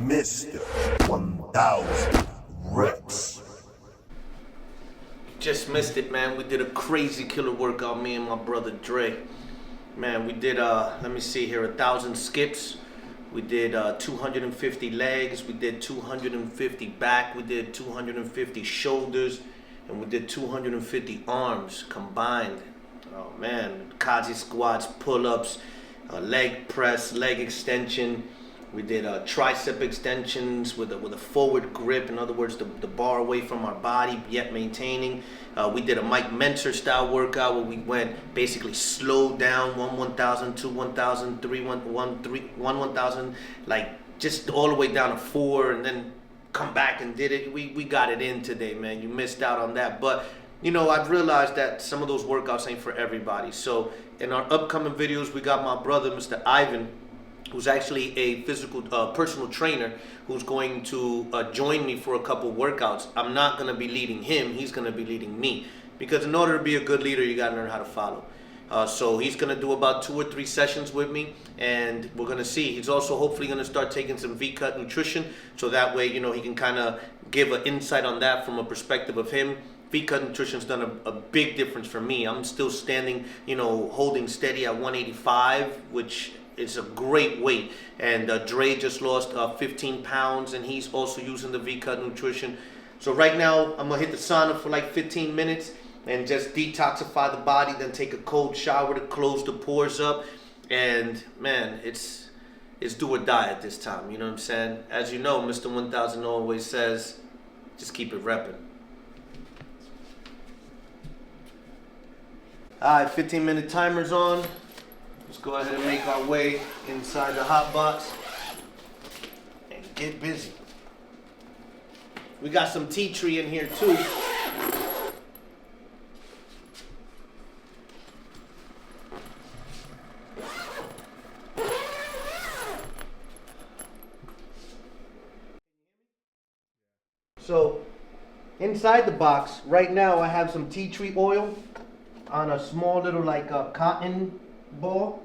Mr. 1000 Reps. Just missed it, man. We did a crazy killer workout, me and my brother Dre. Man, we did, let me see here, 1,000 skips. We did 250 legs. We did 250 back. We did 250 shoulders. And we did 250 arms combined. Oh, man. Kazi squats, pull-ups, leg press, leg extension. We did tricep extensions with a forward grip. In other words, the bar away from our body, yet maintaining. We did a Mike Mentzer style workout where we went basically slow down, 1,000, 2 1,000, 3 1,000, like just all the way down to 4, and then come back and did it. We got it in today, man. You missed out on that. But, you know, I've realized that some of those workouts ain't for everybody. So in our upcoming videos, we got my brother, Mr. Ivan, who's actually a physical personal trainer, who's going to join me for a couple workouts. I'm not going to be leading him. He's going to be leading me. Because in order to be a good leader, you got to learn how to follow. So he's going to do about 2 or 3 sessions with me, and we're going to see. He's also hopefully going to start taking some V-Cut nutrition, so that way, you know, he can kind of give an insight on that from a perspective of him. V-Cut nutrition's done a big difference for me. I'm still standing, you know, holding steady at 185, which it's a great weight. And Dre just lost 15 pounds, and he's also using the V-Cut nutrition. So right now, I'm gonna hit the sauna for like 15 minutes and just detoxify the body, then take a cold shower to close the pores up. And man, it's do or die at this time, you know what I'm saying? As you know, Mr. 1000 always says, just keep it repping. All right, 15-minute timer's on. Let's go ahead and make our way inside the hot box and get busy. We got some tea tree in here too. So inside the box right now I have some tea tree oil on a small little like cotton ball.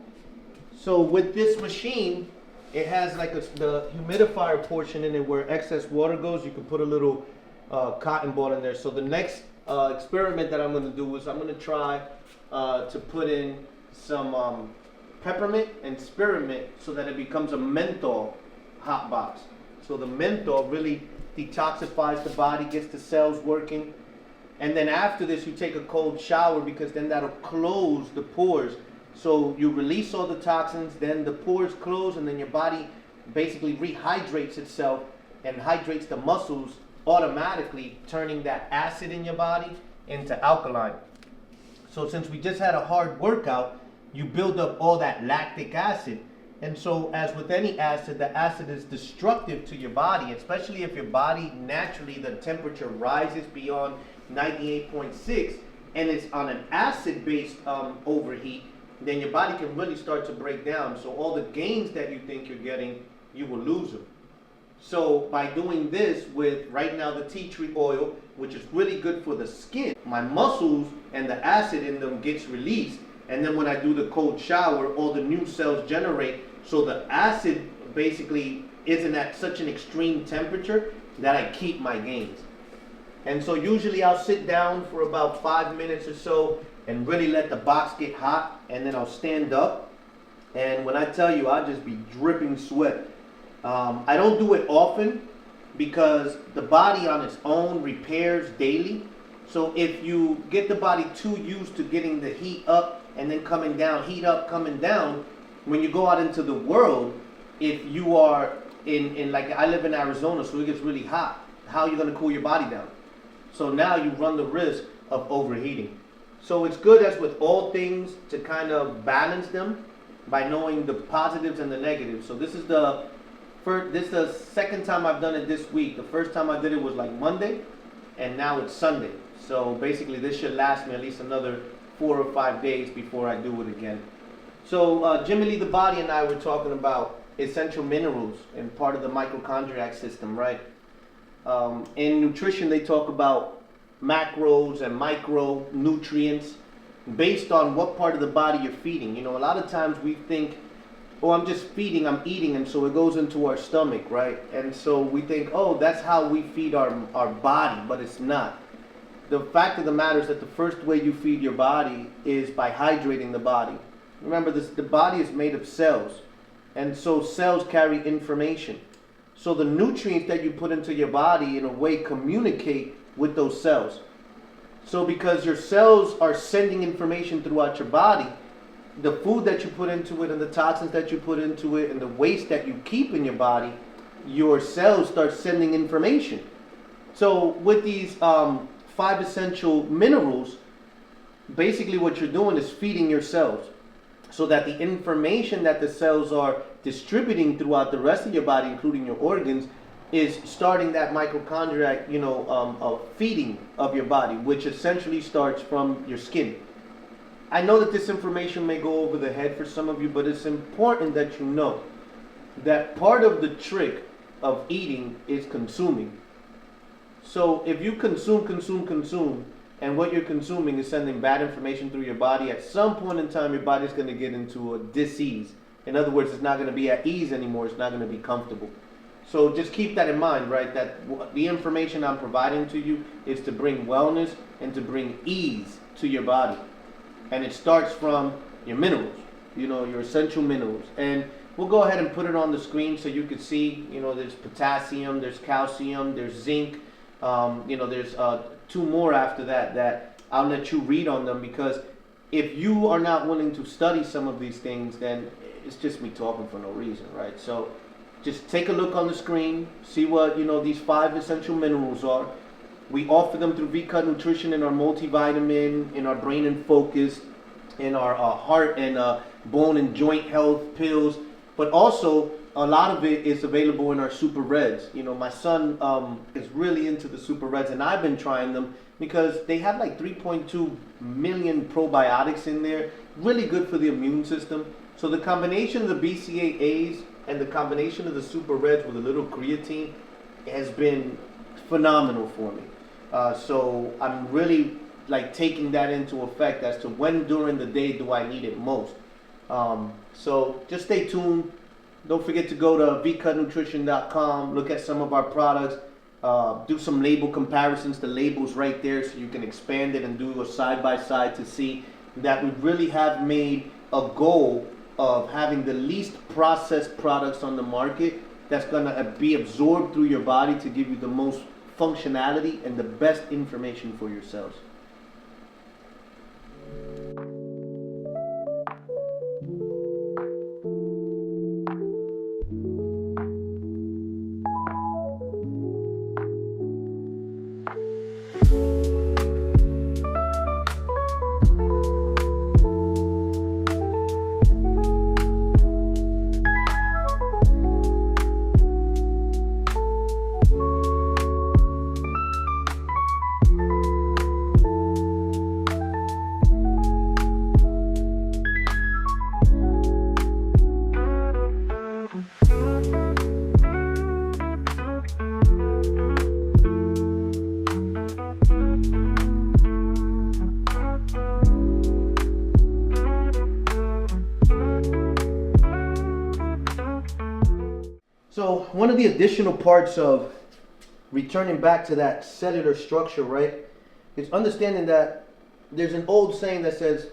So with this machine, it has like the humidifier portion in it where excess water goes. You can put a little cotton ball in there. So the next experiment that I'm going to do is I'm going to try to put in some peppermint and spearmint so that it becomes a menthol hot box. So the menthol really detoxifies the body, gets the cells working. And then after this, you take a cold shower, because then that'll close the pores. So you release all the toxins, then the pores close, and then your body basically rehydrates itself and hydrates the muscles automatically, turning that acid in your body into alkaline. So since we just had a hard workout, you build up all that lactic acid. And so as with any acid, the acid is destructive to your body, especially if your body naturally, the temperature rises beyond 98.6 and it's on an acid-based overheat, then your body can really start to break down. So all the gains that you think you're getting, you will lose them. So by doing this with right now the tea tree oil, which is really good for the skin, my muscles and the acid in them gets released. And then when I do the cold shower, all the new cells generate. So the acid basically isn't at such an extreme temperature that I keep my gains. And so usually I'll sit down for about 5 minutes or so and really let the box get hot, and then I'll stand up. And when I tell you, I'll just be dripping sweat. I don't do it often because the body on its own repairs daily. So if you get the body too used to getting the heat up and then coming down, heat up, coming down, when you go out into the world, if you are in like, I live in Arizona, so it gets really hot, how are you going to cool your body down? So now you run the risk of overheating. So it's good, as with all things, to kind of balance them by knowing the positives and the negatives. So this is the second time I've done it this week. The first time I did it was like Monday, and now it's Sunday. So basically this should last me at least another 4 or 5 days before I do it again. So Jimmy Lee the Body and I were talking about essential minerals and part of the mitochondriac system, right? In nutrition, they talk about macros and micronutrients based on what part of the body you're feeding. You know, a lot of times we think oh, I'm just feeding, I'm eating, and so it goes into our stomach, right? And so we think, oh, that's how we feed our body, but it's not. The fact of the matter is that the first way you feed your body is by hydrating the body. Remember, the body is made of cells, and so cells carry information. So the nutrients that you put into your body, in a way, communicate with those cells. So because your cells are sending information throughout your body, the food that you put into it and the toxins that you put into it and the waste that you keep in your body, your cells start sending information. So with these 5 essential minerals, basically what you're doing is feeding your cells so that the information that the cells are distributing throughout the rest of your body, including your organs, is starting that mitochondrial, feeding of your body, which essentially starts from your skin. I know that this information may go over the head for some of you, but it's important that you know that part of the trick of eating is consuming. So if you consume, and what you're consuming is sending bad information through your body, at some point in time your body's going to get into a dis-ease. In other words, it's not going to be at ease anymore, it's not going to be comfortable. So just keep that in mind, right? That the information I'm providing to you is to bring wellness and to bring ease to your body. And it starts from your minerals, your essential minerals. And we'll go ahead and put it on the screen so you can see, there's potassium, there's calcium, there's zinc, there's 2 more after that I'll let you read on them, because if you are not willing to study some of these things, then it's just me talking for no reason, right? So just take a look on the screen, see what, these 5 essential minerals are. We offer them through V-Cut Nutrition in our multivitamin, in our brain and focus, in our heart and bone and joint health pills. But also, a lot of it is available in our Super Reds. My son is really into the Super Reds, and I've been trying them because they have like 3.2 million probiotics in there. Really good for the immune system. So the combination of the BCAAs and the combination of the Super Reds with a little creatine has been phenomenal for me. So I'm really taking that into effect as to when during the day do I need it most. So just stay tuned. Don't forget to go to vcutnutrition.com, look at some of our products, do some label comparisons. The label's right there so you can expand it and do a side-by-side to see that we really have made a goal of having the least processed products on the market that's going to be absorbed through your body to give you the most functionality and the best information for yourselves. So one of the additional parts of returning back to that cellular structure, right, is understanding that there's an old saying that says,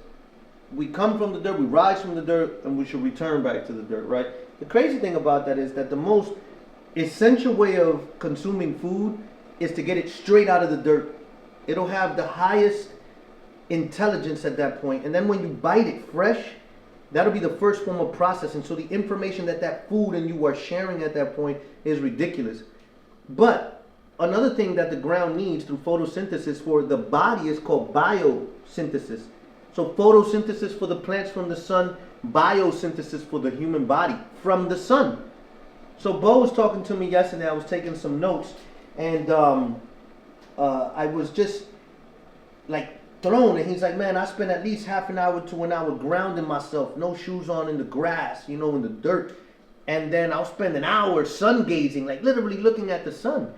we come from the dirt, we rise from the dirt, and we should return back to the dirt, right? The crazy thing about that is that the most essential way of consuming food is to get it straight out of the dirt. It'll have the highest intelligence at that point, and then when you bite it fresh, that'll be the first form of processing. So the information that food and you are sharing at that point is ridiculous. But another thing that the ground needs through photosynthesis for the body is called biosynthesis. So photosynthesis for the plants from the sun, biosynthesis for the human body from the sun. So Bo was talking to me yesterday, I was taking some notes, and I was just thrown, and he's like, man, I spend at least half an hour to an hour grounding myself, no shoes on, in the grass, in the dirt, and then I'll spend an hour sun gazing, literally looking at the sun.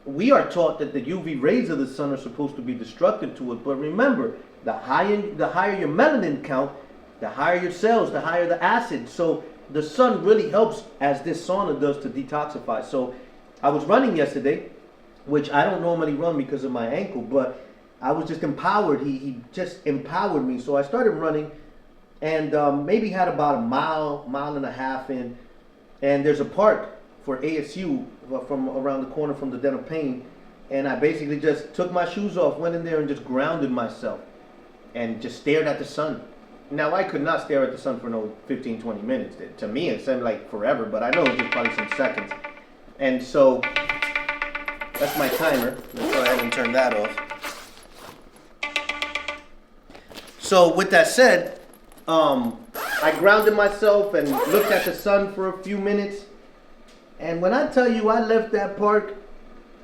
We are taught that the UV rays of the sun are supposed to be destructive to us, but remember, the higher your melanin count, the higher your cells, the higher the acid. So the sun really helps as this sauna does to detoxify. So I was running yesterday, which I don't normally run because of my ankle, but I was just empowered. He just empowered me. So I started running and maybe had about a mile and a half in. And there's a park for ASU from around the corner from the Den of Pain. And I basically just took my shoes off, went in there and just grounded myself and just stared at the sun. Now, I could not stare at the sun for no 15, 20 minutes. To me, it seemed like forever, but I know it was just probably some seconds. And so, that's my timer. Let's go ahead and turn that off. So, with that said, I grounded myself and looked at the sun for a few minutes. And when I tell you I left that park,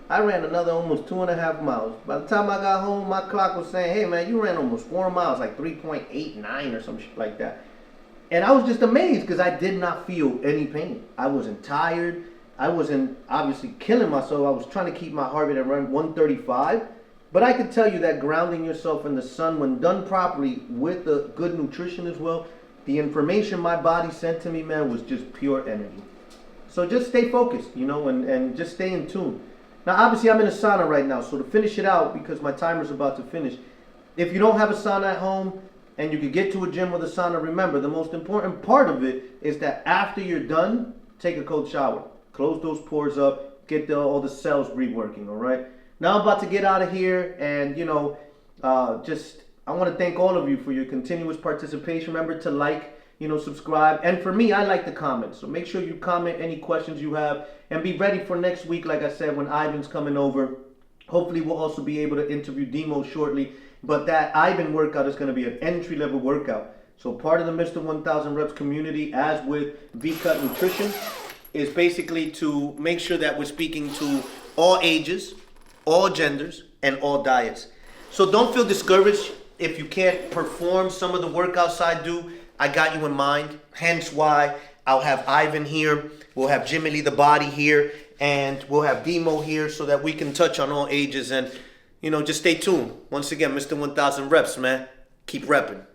I ran another almost 2.5 miles. By the time I got home, my clock was saying, hey man, you ran almost 4 miles, like 3.89 or some shit like that. And I was just amazed because I did not feel any pain. I wasn't tired. I wasn't obviously killing myself. I was trying to keep my heart rate at around 135. But I could tell you that grounding yourself in the sun, when done properly with the good nutrition as well, the information my body sent to me, man, was just pure energy. So just stay focused, you know, and just stay in tune. Now, obviously, I'm in a sauna right now, so to finish it out, because my timer's about to finish, if you don't have a sauna at home and you can get to a gym with a sauna, remember, the most important part of it is that after you're done, take a cold shower. Close those pores up, get all the cells reworking, all right? Now I'm about to get out of here, and, you know, I want to thank all of you for your continuous participation. Remember to like, you know, subscribe. And for me, I like the comments. So make sure you comment any questions you have. And be ready for next week, like I said, when Ivan's coming over. Hopefully, we'll also be able to interview Demo shortly. But that Ivan workout is going to be an entry-level workout. So part of the Mr. 1000 Reps community, as with V-Cut Nutrition, is basically to make sure that we're speaking to all ages, all genders, and all diets. So don't feel discouraged if you can't perform some of the workouts I do. I got you in mind, hence why I'll have Ivan here, we'll have Jimmy Lee the Body here, and we'll have Demo here so that we can touch on all ages and, you know, just stay tuned. Once again, Mr. 1000 Reps, man. Keep repping.